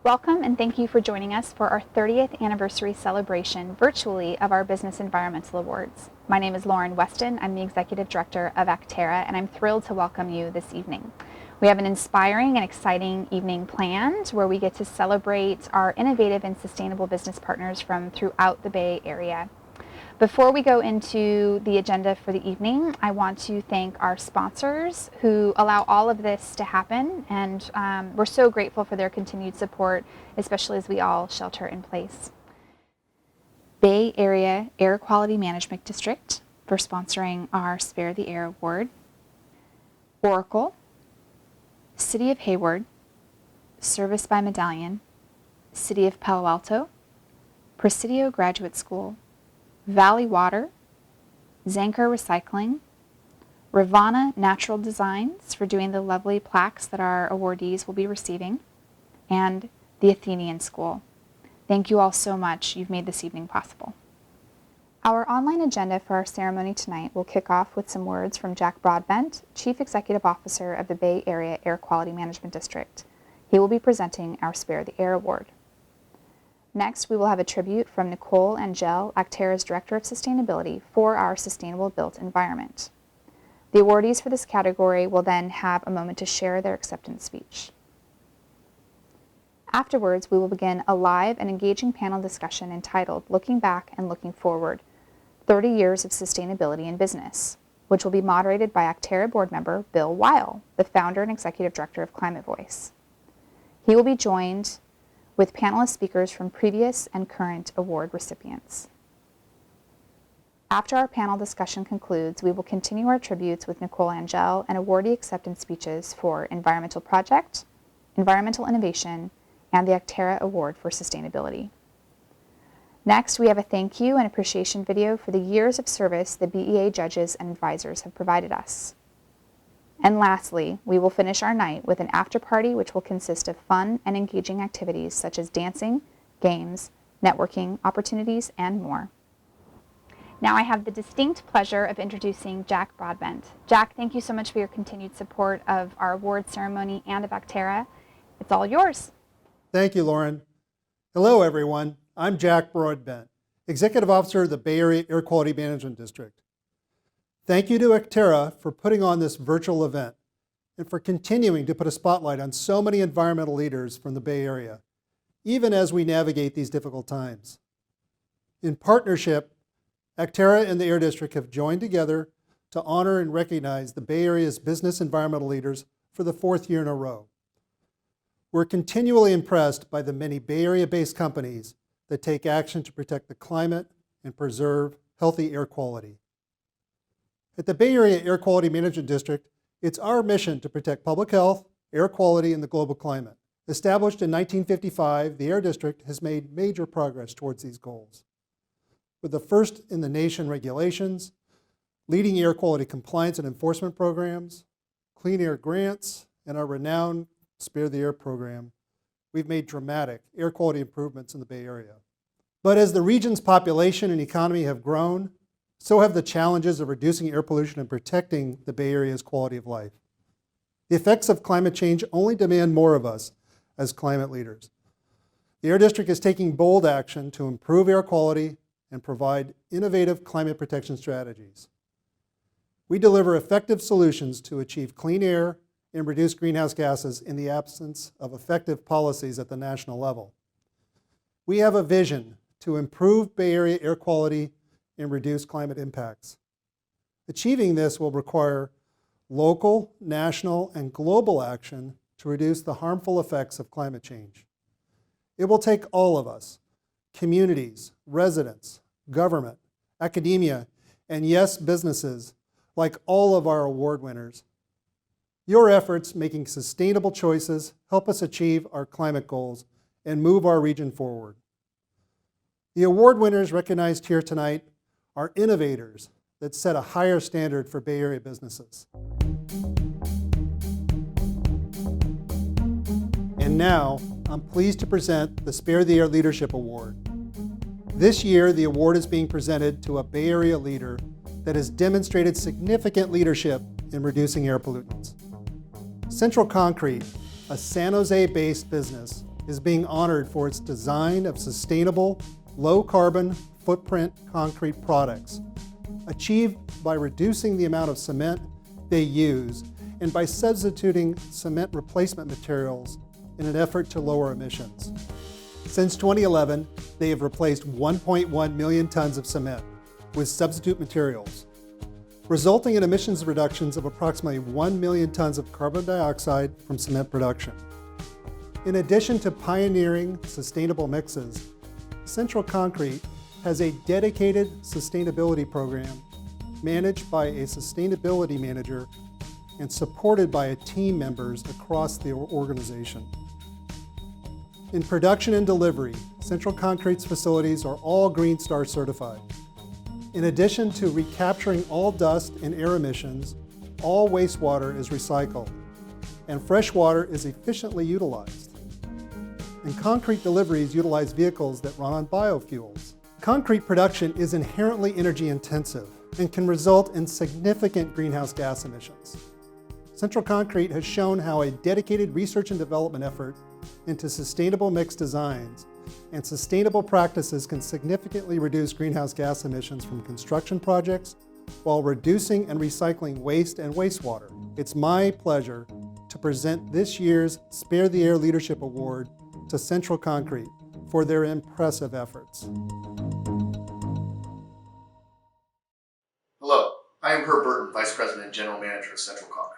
Welcome and thank you for joining us for our 30th anniversary celebration virtually of our Business Environmental Awards. My name is Lauren Weston. I'm the Executive Director of Acterra, and I'm thrilled to welcome you this evening. We have an inspiring and exciting evening planned where we get to celebrate our innovative and sustainable business partners from throughout the Bay Area. Before we go into the agenda for the evening, I want to thank our sponsors who allow all of this to happen, and we're so grateful for their continued support, especially as we all shelter in place. Bay Area Air Quality Management District for sponsoring our Spare the Air Award, Oracle, City of Hayward, Service by Medallion, City of Palo Alto, Presidio Graduate School, Valley Water, Zanker Recycling, Ravana Natural Designs for doing the lovely plaques that our awardees will be receiving, and the Athenian School. Thank you all so much. You've made this evening possible. Our online agenda for our ceremony tonight will kick off with some words from Jack Broadbent, Chief Executive Officer of the Bay Area Air Quality Management District. He will be presenting our Spare the Air Award. Next, we will have a tribute from Nicole Angel, Acterra's Director of Sustainability, for our Sustainable Built Environment. The awardees for this category will then have a moment to share their acceptance speech. Afterwards, we will begin a live and engaging panel discussion entitled Looking Back and Looking Forward, 30 Years of Sustainability in Business, which will be moderated by Acterra board member Bill Weil, the founder and executive director of Climate Voice. He will be joined with panelist speakers from previous and current award recipients. After our panel discussion concludes, we will continue our tributes with Nicole Angel and awardee acceptance speeches for Environmental Project, Environmental Innovation, and the Acterra Award for Sustainability. Next, we have a thank you and appreciation video for the years of service the BEA judges and advisors have provided us. And lastly, we will finish our night with an after party which will consist of fun and engaging activities such as dancing, games, networking opportunities, and more. Now I have the distinct pleasure of introducing Jack Broadbent. Jack, thank you so much for your continued support of our award ceremony and of Acterra. It's all yours. Thank you, Lauren. Hello, everyone. I'm Jack Broadbent, Executive Officer of the Bay Area Air Quality Management District. Thank you to Acterra for putting on this virtual event and for continuing to put a spotlight on so many environmental leaders from the Bay Area, even as we navigate these difficult times. In partnership, Acterra and the Air District have joined together to honor and recognize the Bay Area's business environmental leaders for the 4th year in a row. We're continually impressed by the many Bay Area-based companies that take action to protect the climate and preserve healthy air quality. At the Bay Area Air Quality Management District, it's our mission to protect public health, air quality, and the global climate. Established in 1955, the Air District has made major progress towards these goals. With the first in the nation regulations, leading air quality compliance and enforcement programs, clean air grants, and our renowned Spare the Air program, we've made dramatic air quality improvements in the Bay Area. But as the region's population and economy have grown, so have the challenges of reducing air pollution and protecting the Bay Area's quality of life. The effects of climate change only demand more of us as climate leaders. The Air District is taking bold action to improve air quality and provide innovative climate protection strategies. We deliver effective solutions to achieve clean air and reduce greenhouse gases in the absence of effective policies at the national level. We have a vision to improve Bay Area air quality and reduce climate impacts. Achieving this will require local, national, and global action to reduce the harmful effects of climate change. It will take all of us, communities, residents, government, academia, and yes, businesses, like all of our award winners. Your efforts making sustainable choices help us achieve our climate goals and move our region forward. The award winners recognized here tonight are innovators that set a higher standard for Bay Area businesses. And now, I'm pleased to present the Spare the Air Leadership Award. This year, the award is being presented to a Bay Area leader that has demonstrated significant leadership in reducing air pollutants. Central Concrete, a San Jose-based business, is being honored for its design of sustainable, low-carbon footprint concrete products, achieved by reducing the amount of cement they use and by substituting cement replacement materials in an effort to lower emissions. Since 2011, they have replaced 1.1 million tons of cement with substitute materials, resulting in emissions reductions of approximately 1 million tons of carbon dioxide from cement production. In addition to pioneering sustainable mixes, Central Concrete has a dedicated sustainability program managed by a sustainability manager and supported by a team members across the organization. In production and delivery, Central Concrete's facilities are all Green Star certified. In addition to recapturing all dust and air emissions, all wastewater is recycled, and fresh water is efficiently utilized. And concrete deliveries utilize vehicles that run on biofuels. Concrete production is inherently energy intensive and can result in significant greenhouse gas emissions. Central Concrete has shown how a dedicated research and development effort into sustainable mix designs and sustainable practices can significantly reduce greenhouse gas emissions from construction projects while reducing and recycling waste and wastewater. It's my pleasure to present this year's Spare the Air Leadership Award to Central Concrete for their impressive efforts. Hello, I am Herb Burton, Vice President and General Manager of Central Concrete.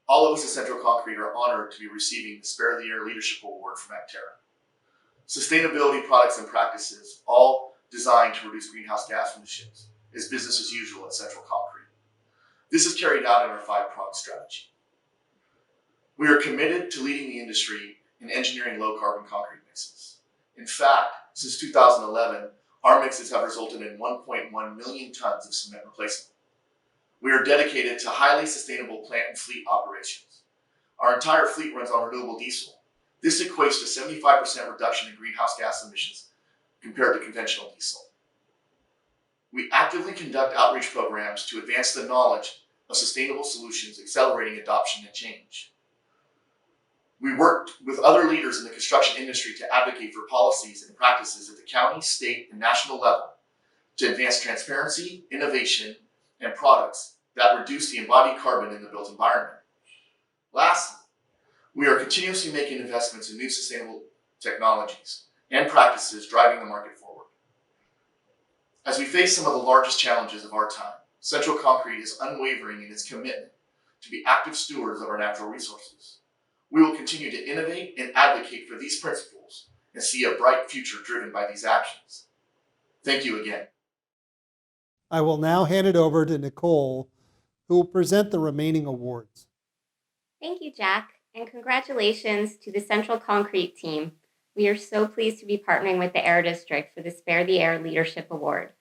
All of us at Central Concrete are honored to be receiving the Spare the Air Leadership Award from Acterra. Sustainability products and practices, all designed to reduce greenhouse gas emissions, is business as usual at Central Concrete. This is carried out in our 5-pronged strategy. We are committed to leading the industry in engineering low-carbon concrete mixes. In fact, since 2011, our mixes have resulted in 1.1 million tons of cement replacement. We are dedicated to highly sustainable plant and fleet operations. Our entire fleet runs on renewable diesel. This equates to 75% reduction in greenhouse gas emissions compared to conventional diesel. We actively conduct outreach programs to advance the knowledge of sustainable solutions, accelerating adoption and change. We worked with other leaders in the construction industry to advocate for policies and practices at the county, state, and national level to advance transparency, innovation, and products that reduce the embodied carbon in the built environment. Lastly, we are continuously making investments in new sustainable technologies and practices driving the market forward. As we face some of the largest challenges of our time, Central Concrete is unwavering in its commitment to be active stewards of our natural resources. We will continue to innovate and advocate for these principles and see a bright future driven by these actions. Thank you again. I will now hand it over to Nicole, who will present the remaining awards. Thank you, Jack, and congratulations to the Central Concrete team. We are so pleased to be partnering with the Air District for the Spare the Air Leadership Award.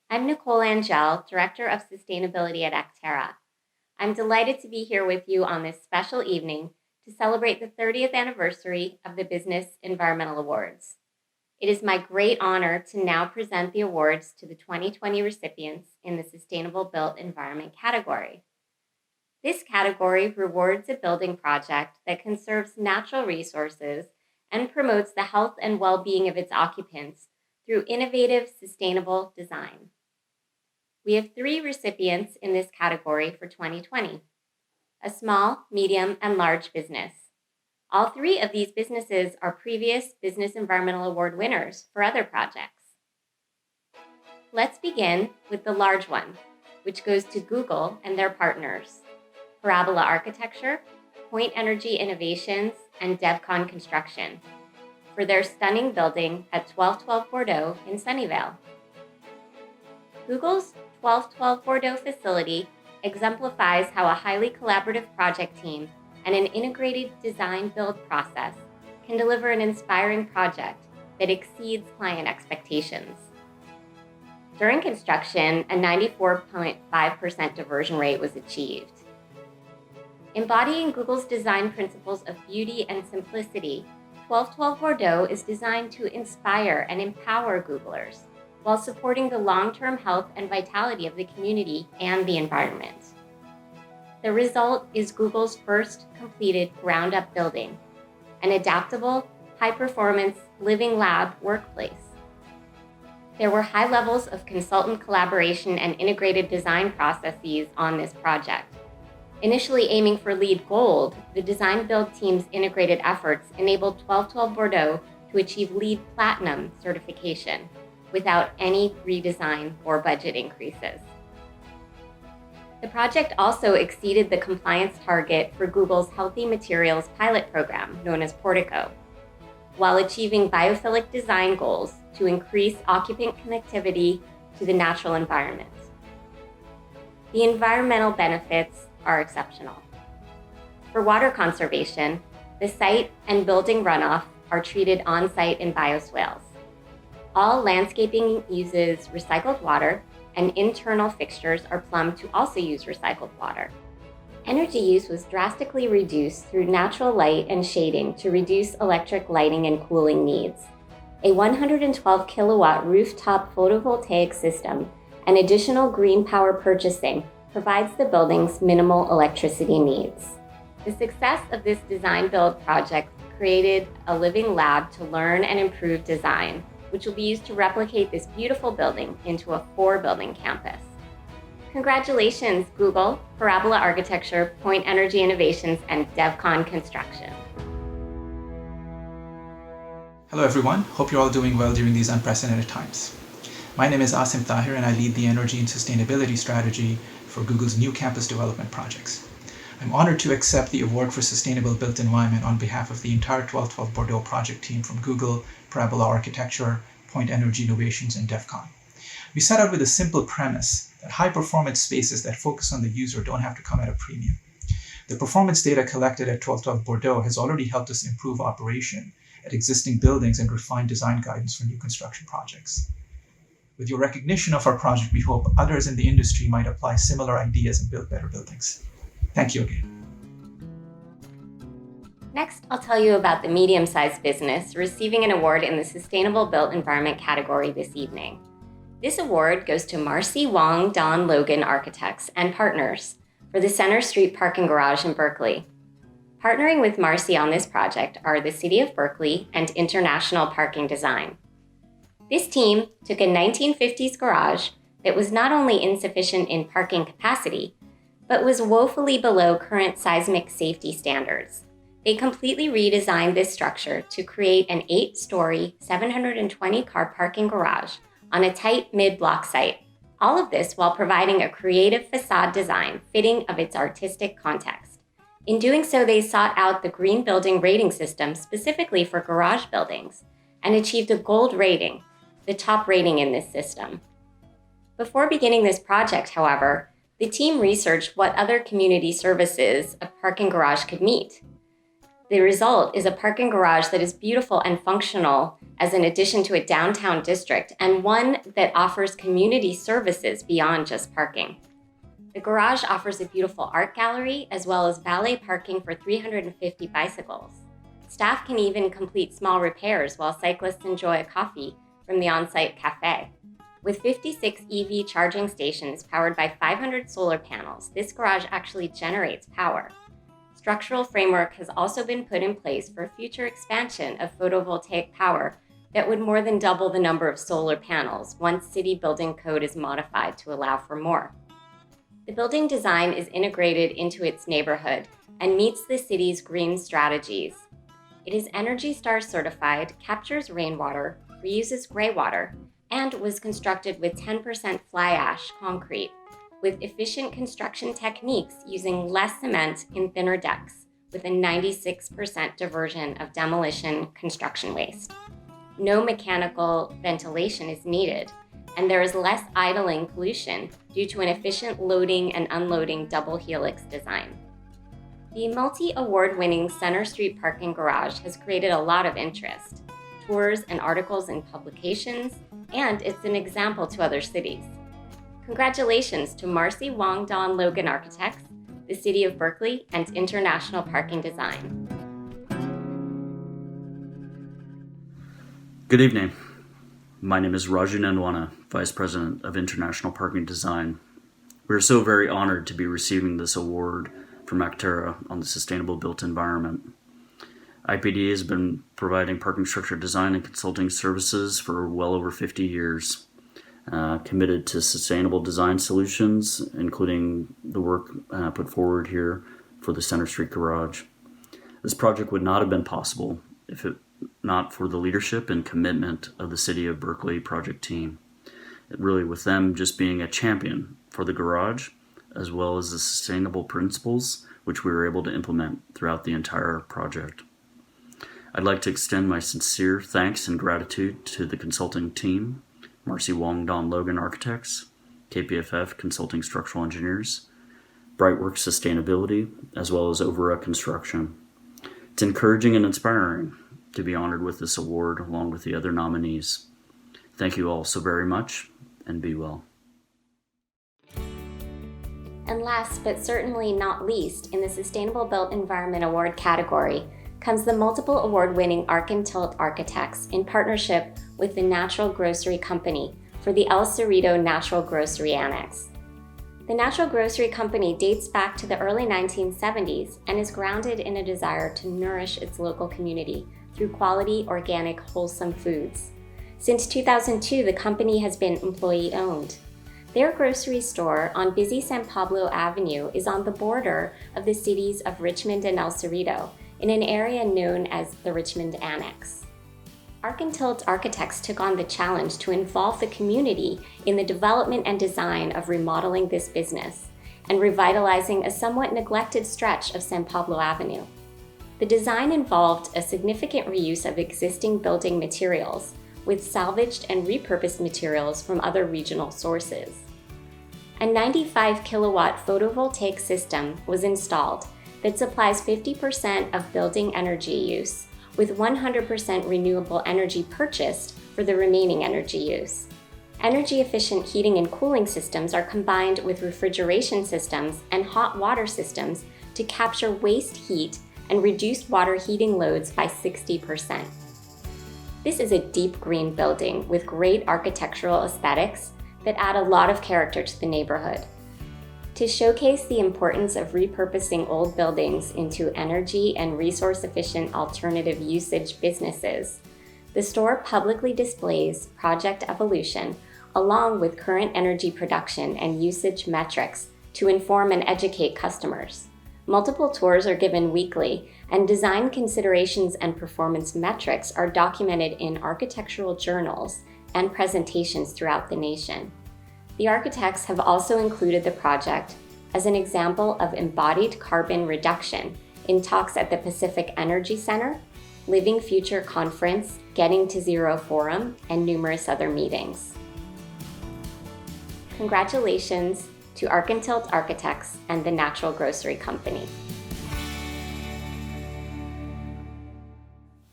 I'm Nicole Angel, Director of Sustainability at Acterra. I'm delighted to be here with you on this special evening to celebrate the 30th anniversary of the Business Environmental Awards. It is my great honor to now present the awards to the 2020 recipients in the Sustainable Built Environment category. This category rewards a building project that conserves natural resources and promotes the health and well-being of its occupants through innovative, sustainable design. We have 3 recipients in this category for 2020, a small, medium, and large business. All 3 of these businesses are previous Business Environmental Award winners for other projects. Let's begin with the large one, which goes to Google and their partners, Parabola Architecture, Point Energy Innovations, and DevCon Construction, for their stunning building at 1212 Bordeaux in Sunnyvale. Google's 1212 Bordeaux facility exemplifies how a highly collaborative project team and an integrated design-build process can deliver an inspiring project that exceeds client expectations. During construction, a 94.5% diversion rate was achieved. Embodying Google's design principles of beauty and simplicity, 1212 Bordeaux is designed to inspire and empower Googlers while supporting the long-term health and vitality of the community and the environment. The result is Google's first completed ground-up building, an adaptable, high-performance living lab workplace. There were high levels of consultant collaboration and integrated design processes on this project. Initially aiming for LEED Gold, the design-build team's integrated efforts enabled 1212 Bordeaux to achieve LEED Platinum certification without any redesign or budget increases. The project also exceeded the compliance target for Google's Healthy Materials Pilot Program, known as Portico, while achieving biophilic design goals to increase occupant connectivity to the natural environment. The environmental benefits are exceptional. For water conservation, the site and building runoff are treated on-site in bioswales. All landscaping uses recycled water, and internal fixtures are plumbed to also use recycled water. Energy use was drastically reduced through natural light and shading to reduce electric lighting and cooling needs. A 112 kilowatt rooftop photovoltaic system and additional green power purchasing provides the building's minimal electricity needs. The success of this design-build project created a living lab to learn and improve design, which will be used to replicate this beautiful building into a 4-building campus. Congratulations, Google, Parabola Architecture, Point Energy Innovations, and DevCon Construction. Hello everyone, hope you're all doing well during these unprecedented times. My name is Asim Tahir and I lead the energy and sustainability strategy for Google's new campus development projects. I'm honored to accept the award for Sustainable Built Environment on behalf of the entire 1212 Bordeaux project team from Google, Parabola Architecture, Point Energy Innovations, and DevCon. We set out with a simple premise that high-performance spaces that focus on the user don't have to come at a premium. The performance data collected at 1212 Bordeaux has already helped us improve operation at existing buildings and refine design guidance for new construction projects. With your recognition of our project, we hope others in the industry might apply similar ideas and build better buildings. Thank you again. Next, I'll tell you about the medium-sized business receiving an award in the Sustainable Built Environment category this evening. This award goes to Marcy Wong Don Logan Architects and Partners for the Center Street Parking Garage in Berkeley. Partnering with Marcy on this project are the City of Berkeley and International Parking Design. This team took a 1950s garage that was not only insufficient in parking capacity, but was woefully below current seismic safety standards. They completely redesigned this structure to create an 8-story, 720-car parking garage on a tight mid-block site. All of this while providing a creative facade design fitting of its artistic context. In doing so, they sought out the Green Building Rating System specifically for garage buildings and achieved a gold rating, the top rating in this system. Before beginning this project, however, the team researched what other community services a parking garage could meet. The result is a parking garage that is beautiful and functional as an addition to a downtown district, and one that offers community services beyond just parking. The garage offers a beautiful art gallery as well as valet parking for 350 bicycles. Staff can even complete small repairs while cyclists enjoy a coffee from the on-site cafe. With 56 EV charging stations powered by 500 solar panels, this garage actually generates power. Structural framework has also been put in place for future expansion of photovoltaic power that would more than double the number of solar panels once city building code is modified to allow for more. The building design is integrated into its neighborhood and meets the city's green strategies. It is Energy Star certified, captures rainwater, reuses gray water, and was constructed with 10% fly ash concrete, with efficient construction techniques using less cement in thinner decks, with a 96% diversion of demolition construction waste. No mechanical ventilation is needed, and there is less idling pollution due to an efficient loading and unloading double helix design. The multi-award-winning Center Street Parking Garage has created a lot of interest, tours and articles in publications, and it's an example to other cities. Congratulations to Marcy Wong Don Logan Architects, the City of Berkeley, and International Parking Design. Good evening. My name is Raju Nandwana, Vice President of International Parking Design. We are so very honored to be receiving this award from Acterra on the Sustainable Built Environment. IPD has been providing parking structure design and consulting services for well over 50 years, committed to sustainable design solutions, including the work put forward here for the Center Street Garage. This project would not have been possible if it not for the leadership and commitment of the City of Berkeley project team. Really, with them just being a champion for the garage, as well as the sustainable principles which we were able to implement throughout the entire project. I'd like to extend my sincere thanks and gratitude to the consulting team, Marcy Wong Don Logan Architects, KPFF Consulting Structural Engineers, Brightworks Sustainability, as well as Overa Construction. It's encouraging and inspiring to be honored with this award along with the other nominees. Thank you all so very much, and be well. And last but certainly not least, in the Sustainable Built Environment Award category comes the multiple award-winning Untitled Architects in partnership with the Natural Grocery Company for the El Cerrito Natural Grocery Annex. The Natural Grocery Company dates back to the early 1970s and is grounded in a desire to nourish its local community through quality, organic, wholesome foods. Since 2002, the company has been employee-owned. Their grocery store on busy San Pablo Avenue is on the border of the cities of Richmond and El Cerrito, in an area known as the Richmond Annex. Untitled Architects took on the challenge to involve the community in the development and design of remodeling this business and revitalizing a somewhat neglected stretch of San Pablo Avenue. The design involved a significant reuse of existing building materials with salvaged and repurposed materials from other regional sources. A 95 kilowatt photovoltaic system was installed that supplies 50% of building energy use, with 100% renewable energy purchased for the remaining energy use. Energy-efficient heating and cooling systems are combined with refrigeration systems and hot water systems to capture waste heat and reduce water heating loads by 60%. This is a deep green building with great architectural aesthetics that add a lot of character to the neighborhood. To showcase the importance of repurposing old buildings into energy and resource-efficient alternative usage businesses, the store publicly displays project evolution along with current energy production and usage metrics to inform and educate customers. Multiple tours are given weekly, and design considerations and performance metrics are documented in architectural journals and presentations throughout the nation. The architects have also included the project as an example of embodied carbon reduction in talks at the Pacific Energy Center, Living Future Conference, Getting to Zero Forum, and numerous other meetings. Congratulations to Untitled Architects and the Natural Grocery Company.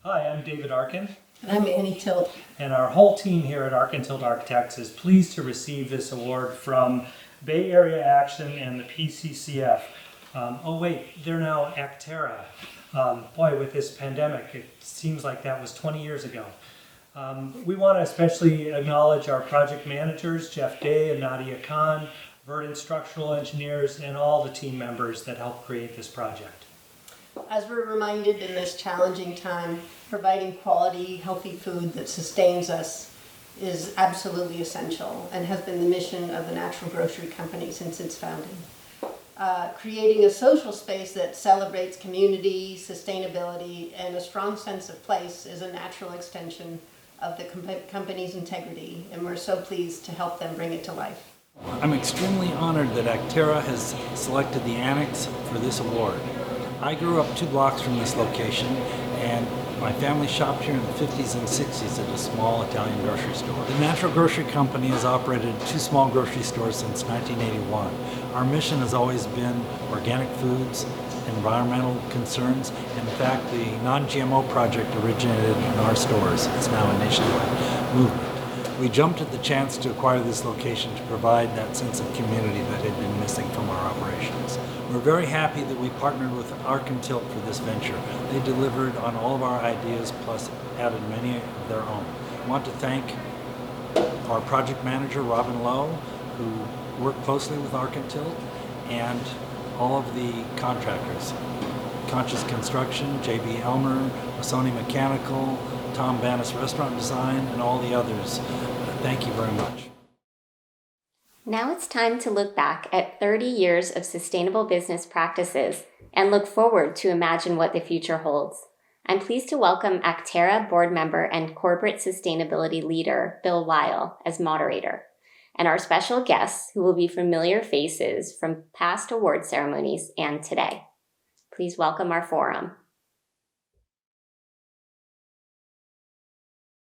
Hi, I'm David Arkin, And I'm Annie Tilt. and our whole team here at Untitled Architects is pleased to receive this award from Bay Area Action and the PCCF. They're now Acterra. Boy, with this pandemic, it seems like that was 20 years ago. We want to especially acknowledge our project managers, Jeff Day and Nadia Khan, Verdant Structural Engineers, and all the team members that helped create this project. As we're reminded in this challenging time, providing quality, healthy food that sustains us is absolutely essential and has been the mission of the Natural Grocery Company since its founding. Creating a social space that celebrates community, sustainability, and a strong sense of place is a natural extension of the company's integrity, and we're so pleased to help them bring it to life. I'm extremely honored that Acterra has selected the Annex for this award. I grew up 2 blocks from this location, and my family shopped here in the 50s and 60s at a small Italian grocery store. The Natural Grocery Company has operated 2 small grocery stores since 1981. Our mission has always been organic foods, environmental concerns. In fact, the non-GMO project originated in our stores. It's now a nationwide movement. We jumped at the chance to acquire this location to provide that sense of community that had been missing from our operations. We're very happy that we partnered with Untitled for this venture. They delivered on all of our ideas, plus added many of their own. I want to thank our project manager, Robin Lowe, who worked closely with Untitled, and all of the contractors, Conscious Construction, J.B. Elmer, Masoni Mechanical, Tom Bannis Restaurant Design, and all the others. Thank you very much. Now it's time to look back at 30 years of sustainable business practices and look forward to imagine what the future holds. I'm pleased to welcome Acterra board member and corporate sustainability leader, Bill Weil, as moderator, and our special guests who will be familiar faces from past award ceremonies and today. Please welcome our forum.